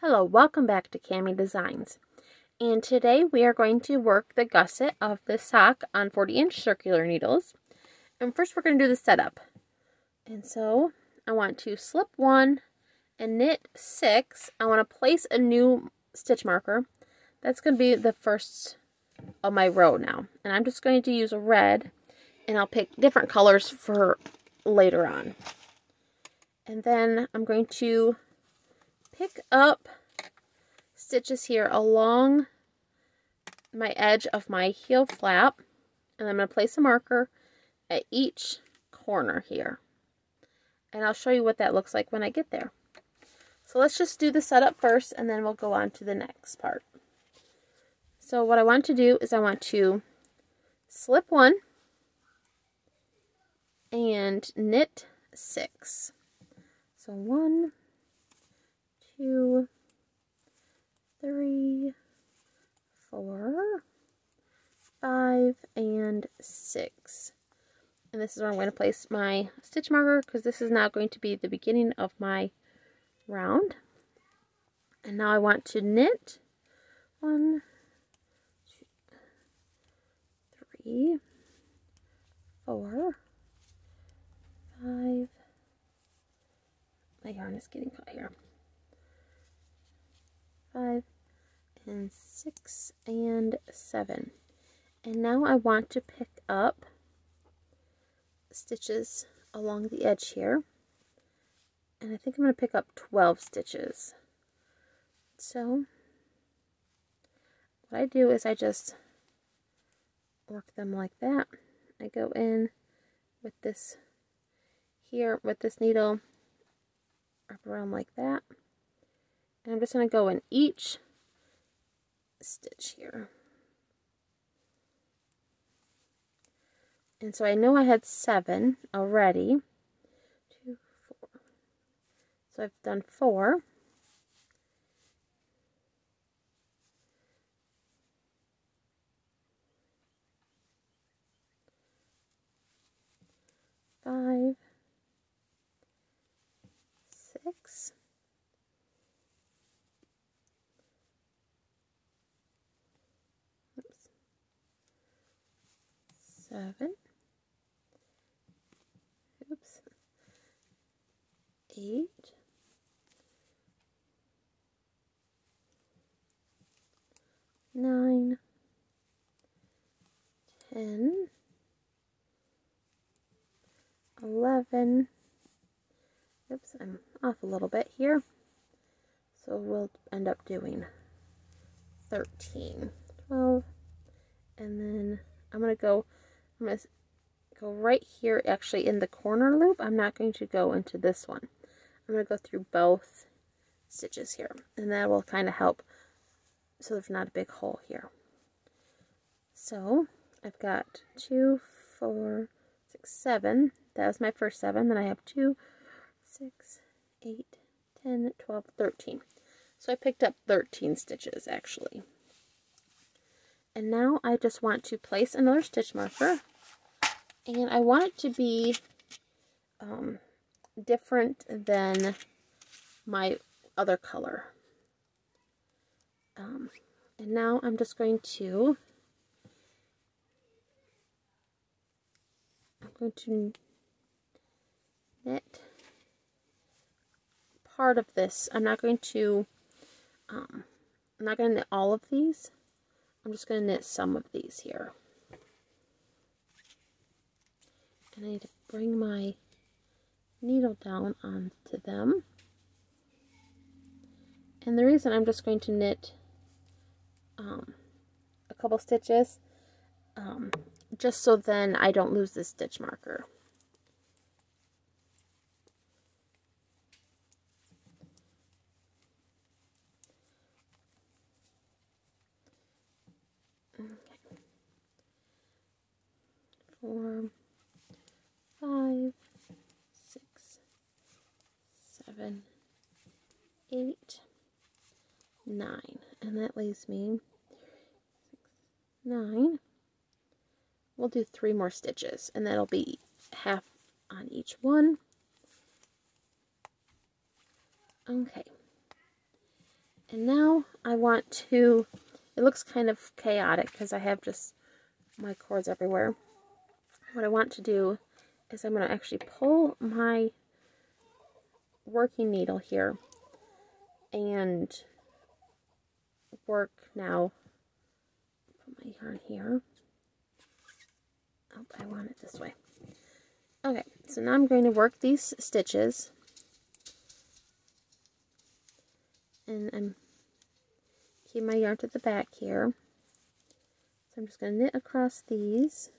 Hello, welcome back to Cami Designs. And today we are going to work the gusset of this sock on 40-inch circular needles. And first we're going to do the setup. And so I want to slip 1 and knit 6. I want to place a new stitch marker. That's going to be the first of my row now. And I'm just going to use a red, and I'll pick different colors for later on. And then I'm going to pick up stitches here along my edge of my heel flap, and I'm going to place a marker at each corner here, and I'll show you what that looks like when I get there. So let's just do the setup first, and then we'll go on to the next part. So what I want to do is I want to slip 1 and knit 6. So 1, 2, 3, 4, 5, and 6. And this is where I'm going to place my stitch marker, because this is now going to be the beginning of my round. And now I want to knit 1, 2, 3, 4, 5. My yarn is getting caught here. 5 and 6 and 7. And now I want to pick up stitches along the edge here. And I think I'm going to pick up 12 stitches. So what I do is I just work them like that. I go in with this here, with this needle, wrap around like that. And I'm just going to go in each stitch here. And so I know I had 7 already. 2, 4. So I've done 4. 5, 6, 7, 8, 9, 10, 11. Oops, I'm off a little bit here. So we'll end up doing 13, 12, and then I'm going to go right here, actually in the corner loop. I'm not going to go into this one. I'm going to go through both stitches here, and that will kind of help so there's not a big hole here. So I've got 2, 4, 6, 7. That was my first 7. Then I have 2, 6, 8, 10, 12, 13. So I picked up 13 stitches actually. And now I just want to place another stitch marker, and I want it to be different than my other color. And now I'm just going to knit part of this. I'm not going to knit all of these. I'm just going to knit some of these here. And I need to bring my needle down onto them. And the reason I'm just going to knit a couple stitches, just so then I don't lose this stitch marker. Okay. 4, 5, 6, 7, 8, 9, and that leaves me 6, 9. We'll do 3 more stitches, and that'll be half on each one. Okay. And now I want to, it looks kind of chaotic because I have just my cords everywhere. What I want to do is I'm going to actually pull my working needle here and work now. Put my yarn here. Oh, I want it this way. Okay, so now I'm going to work these stitches. And I'm keep my yarn to the back here. So I'm just going to knit across these.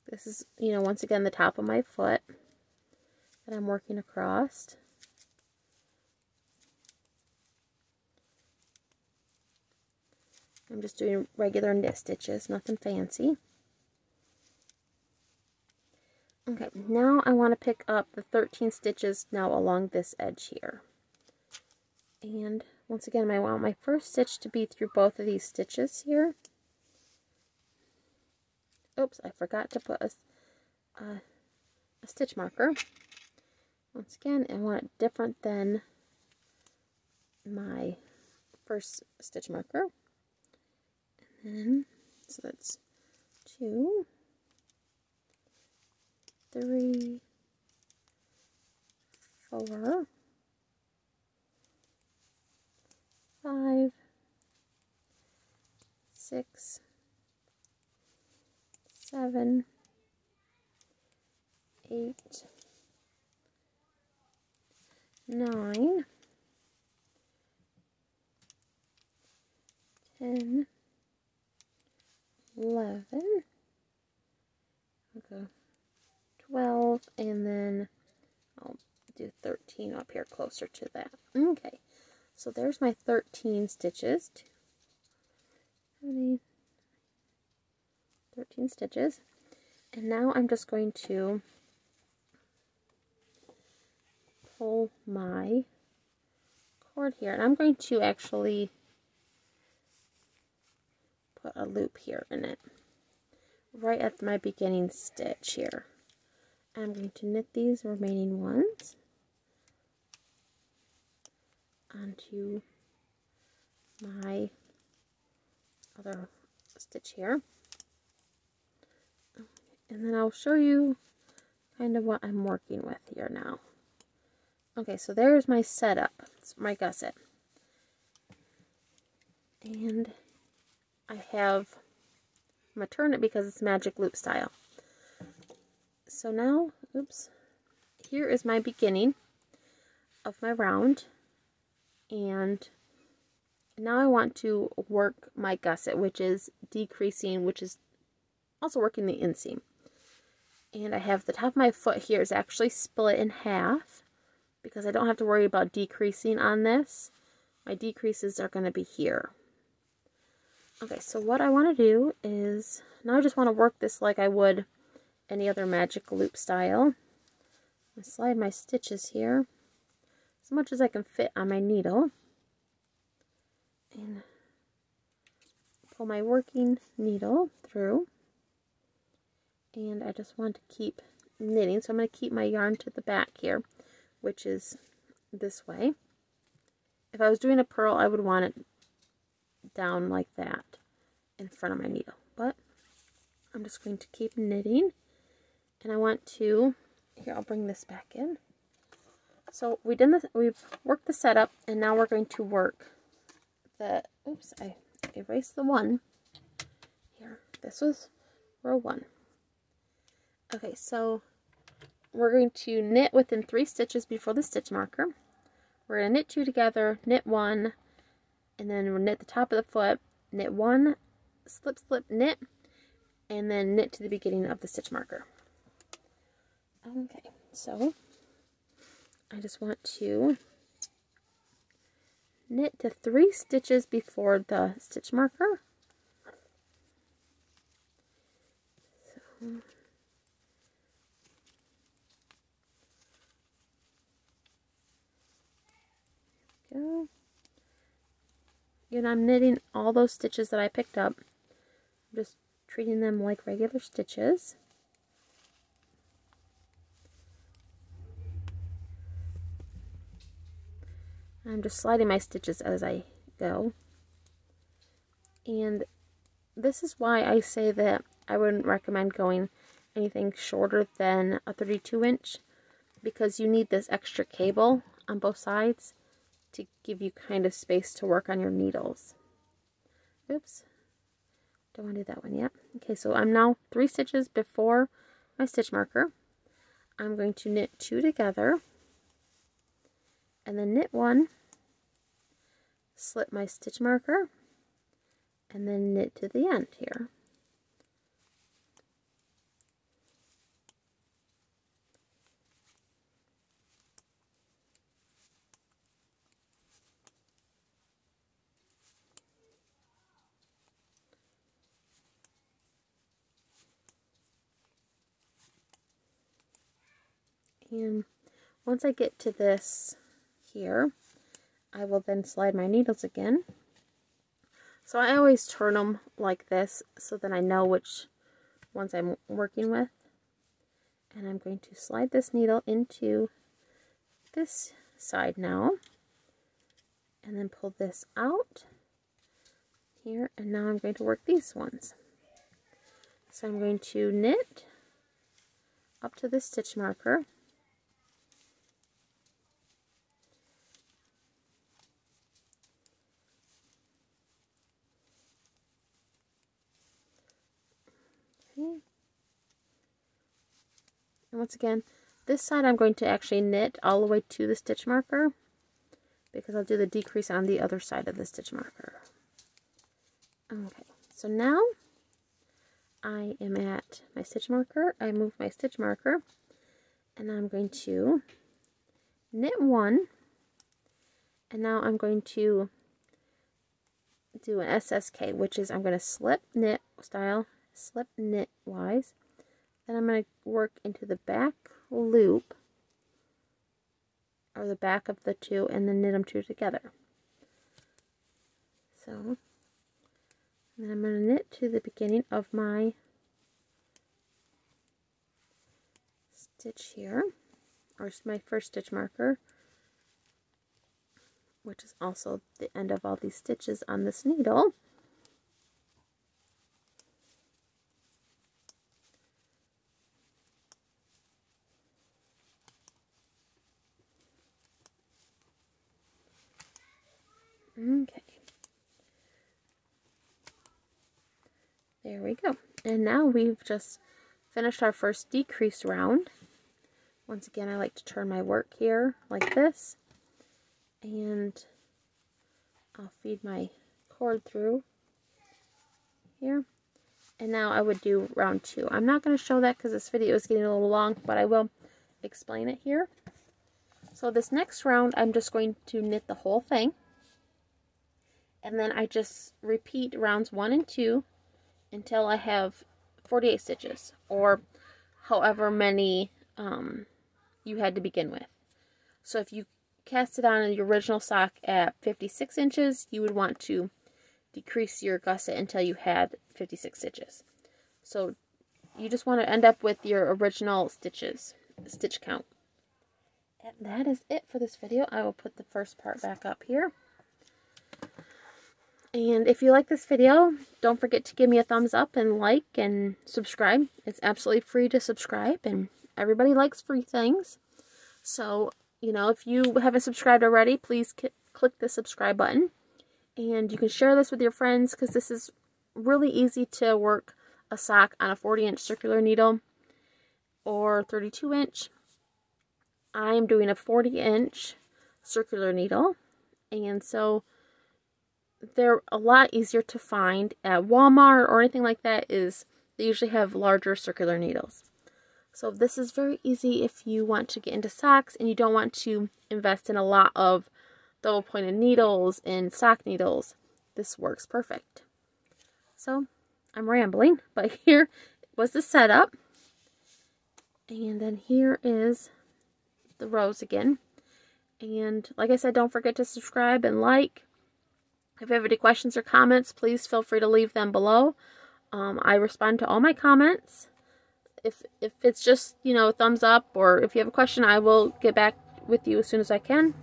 This is, you know, once again the top of my foot that I'm working across. I'm just doing regular knit stitches, nothing fancy. Okay, now I want to pick up the 13 stitches now along this edge here. And once again, I want my first stitch to be through both of these stitches here. Oops, I forgot to put a stitch marker. Once again, I want it different than my first stitch marker. And then, so that's 2, 3, 4, 5, 6, 7, 8, 9, 10, 11, okay, 12, and then I'll do 13 up here closer to that. Okay, so there's my 13 stitches. 13 stitches. And now I'm just going to pull my cord here. And I'm going to actually put a loop here in it. Right at my beginning stitch here. I'm going to knit these remaining ones onto my other stitch here. And then I'll show you kind of what I'm working with here now. Okay, so there's my setup. It's my gusset. And I have, I'm going to turn it because it's magic loop style. So now, oops, here is my beginning of my round. And now I want to work my gusset, which is decreasing, which is also working the inseam. And I have the top of my foot here is actually split in half because I don't have to worry about decreasing on this. My decreases are going to be here. Okay, so what I want to do is, now I just want to work this like I would any other magic loop style. I slide my stitches here as much as I can fit on my needle. And pull my working needle through. And I just want to keep knitting, so I'm going to keep my yarn to the back here, which is this way. If I was doing a purl, I would want it down like that in front of my needle, but I'm just going to keep knitting, and I want to, here, I'll bring this back in. So we've worked the setup, and now we're going to work the, oops, I erased the one here. This was row 1. Okay, so we're going to knit within 3 stitches before the stitch marker. We're going to knit 2 together, knit 1, and then we'll knit the top of the foot, knit 1, slip, slip, knit, and then knit to the beginning of the stitch marker. Okay, so I just want to knit to 3 stitches before the stitch marker. So, go. And I'm knitting all those stitches that I picked up. I'm just treating them like regular stitches. I'm just sliding my stitches as I go. And this is why I say that I wouldn't recommend going anything shorter than a 32 inch, because you need this extra cable on both sides to give you kind of space to work on your needles. Oops, don't want to do that one yet. Okay, so I'm now 3 stitches before my stitch marker. I'm going to knit 2 together and then knit 1, slip my stitch marker, and then knit to the end here. And once I get to this here, I will then slide my needles again. So I always turn them like this so that I know which ones I'm working with. And I'm going to slide this needle into this side now, and then pull this out here, and now I'm going to work these ones. So I'm going to knit up to the stitch marker, okay. And once again, this side I'm going to actually knit all the way to the stitch marker, because I'll do the decrease on the other side of the stitch marker. Okay, so now I am at my stitch marker. I move my stitch marker, and I'm going to knit 1, and now I'm going to do an SSK, which is I'm going to slip knit style, slip knit wise, then I'm going to work into the back loop, or the back of the 2, and then knit them 2 together. So then I'm going to knit to the beginning of my stitch here, or my first stitch marker, which is also the end of all these stitches on this needle. Okay, there we go. And now we've just finished our first decrease round. Once again, I like to turn my work here like this, and I'll feed my cord through here. And now I would do round 2. I'm not going to show that because this video is getting a little long, but I will explain it here. So this next round, I'm just going to knit the whole thing. And then I just repeat rounds 1 and 2 until I have 48 stitches, or however many you had to begin with. So if you cast it on in the original sock at 56 inches, you would want to decrease your gusset until you had 56 stitches. So you just want to end up with your original stitch count. And that is it for this video. I will put the first part back up here. And if you like this video, don't forget to give me a thumbs up and like and subscribe. It's absolutely free to subscribe, and everybody likes free things. So, you know, if you haven't subscribed already, please click the subscribe button. And you can share this with your friends, because this is really easy to work a sock on a 40-inch circular needle or 32-inch. I'm doing a 40-inch circular needle, and so they're a lot easier to find at Walmart or anything like that. They usually have larger circular needles. So this is very easy if you want to get into socks and you don't want to invest in a lot of double pointed needles and sock needles. This works perfect. So I'm rambling, but here was the setup. And then here is the rows again. And like I said, don't forget to subscribe and like. If you have any questions or comments, please feel free to leave them below. I respond to all my comments. If it's just, you know, thumbs up, or if you have a question, I will get back with you as soon as I can.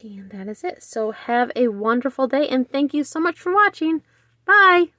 And that is it. So have a wonderful day, and thank you so much for watching. Bye!